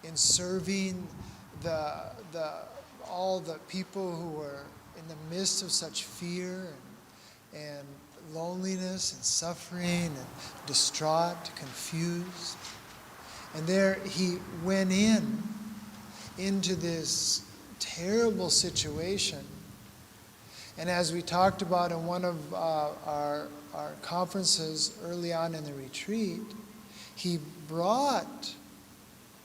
in serving all the people who were in the midst of such fear and loneliness and suffering and distraught, confused. And there he went into this terrible situation. And as we talked about in one of our conferences early on in the retreat, he brought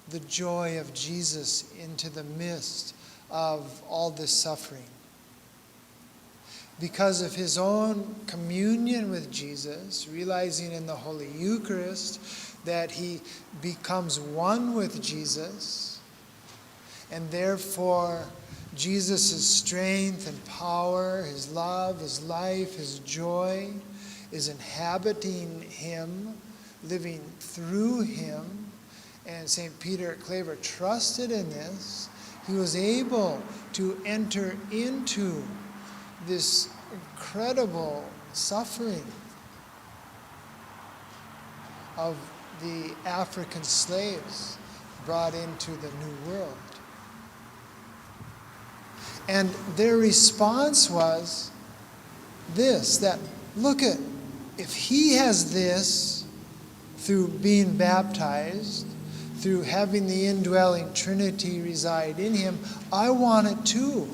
the joy of Jesus into the midst of all this suffering. Because of his own communion with Jesus, realizing in the Holy Eucharist that he becomes one with Jesus, and therefore Jesus' strength and power, his love, his life, his joy is inhabiting him, living through him. And St. Peter Claver trusted in this. He was able to enter into this incredible suffering of the African slaves brought into the New World. And their response was this, that if he has this through being baptized, through having the indwelling Trinity reside in him, I want it too.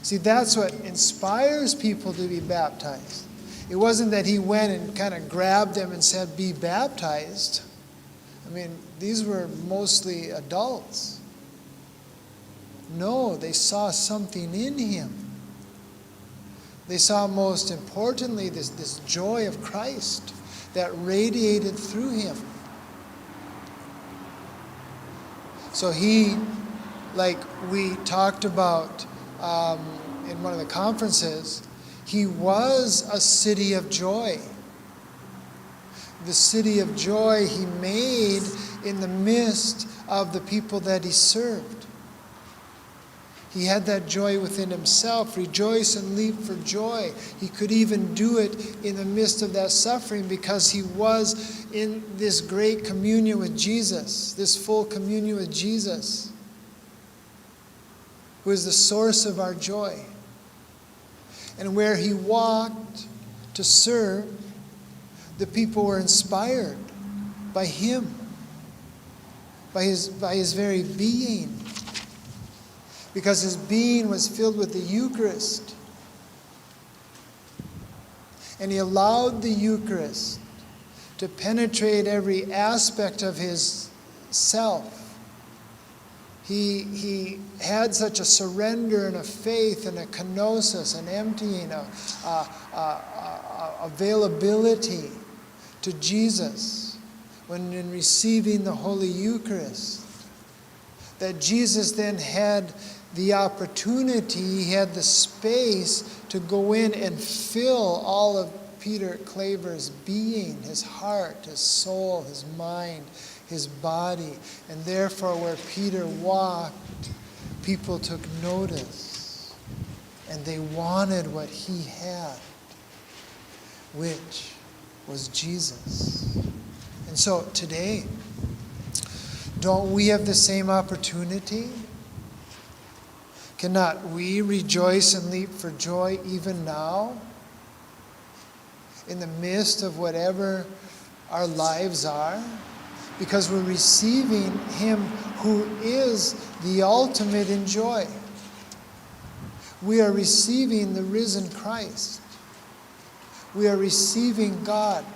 See, that's what inspires people to be baptized. It wasn't that he went and kind of grabbed them and said, be baptized. I mean, these were mostly adults. No, they saw something in him. They saw, most importantly, this joy of Christ that radiated through him. So he, like we talked about in one of the conferences, he was a city of joy. The city of joy he made in the midst of the people that he served. He had that joy within himself. Rejoice and leap for joy. He could even do it in the midst of that suffering because he was in this great communion with Jesus, this full communion with Jesus, who is the source of our joy. And where he walked to serve, the people were inspired by him, by his very being. Because his being was filled with the Eucharist. And he allowed the Eucharist to penetrate every aspect of his self. He had such a surrender and a faith and a kenosis, an emptying, availability to Jesus when in receiving the Holy Eucharist, that Jesus then had the opportunity, he had the space to go in and fill all of Peter Claver's being, his heart, his soul, his mind, his body. And therefore, where Peter walked, people took notice. And they wanted what he had, which was Jesus. And so today, don't we have the same opportunity? Cannot we rejoice and leap for joy even now? In the midst of whatever our lives are? Because we're receiving him who is the ultimate in joy. We are receiving the risen Christ. We are receiving God.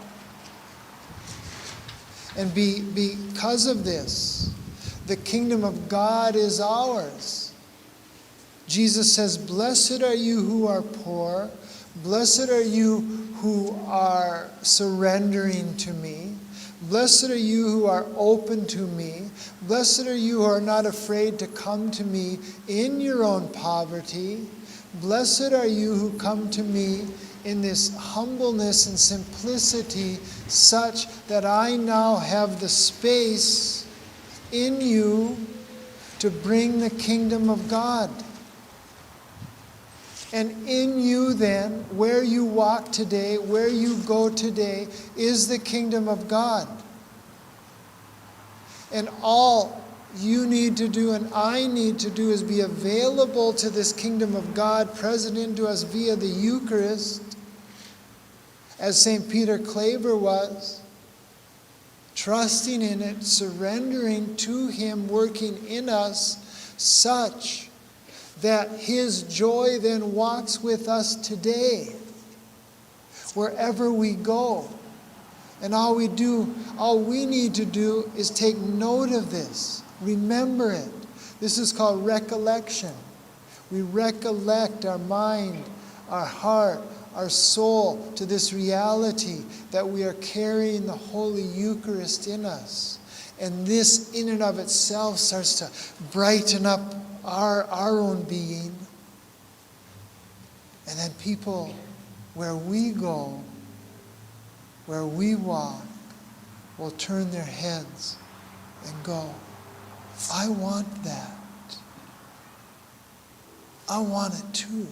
And because of this, the kingdom of God is ours. Jesus says, blessed are you who are poor. Blessed are you who are surrendering to me. Blessed are you who are open to me. Blessed are you who are not afraid to come to me in your own poverty. Blessed are you who come to me in this humbleness and simplicity, such that I now have the space in you to bring the kingdom of God. And in you then, where you walk today, where you go today, is the kingdom of God. And all you need to do and I need to do is be available to this kingdom of God present into us via the Eucharist, as St. Peter Claver was, trusting in it, surrendering to Him, working in us such that His joy then walks with us today, wherever we go. And all we need to do is take note of this. Remember it. This is called recollection. We recollect our mind, our heart, our soul to this reality that we are carrying the Holy Eucharist in us. And this in and of itself starts to brighten up our own being. And then people, where we go, where we walk, will turn their heads and go, I want that. I want it too.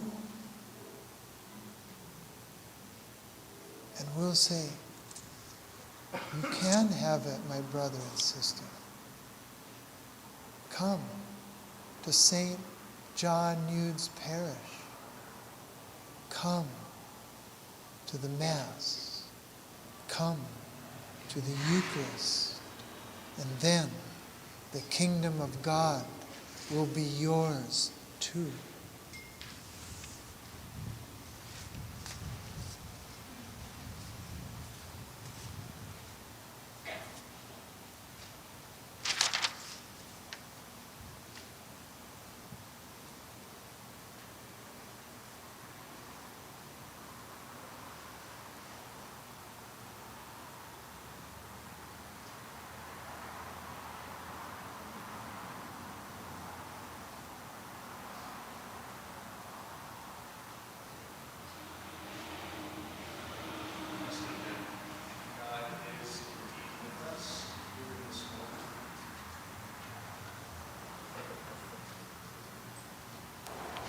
And we'll say, you can have it, my brother and sister. Come to St. John Eudes Parish. Come to the Mass. Come to the Eucharist. And then the kingdom of God will be yours too.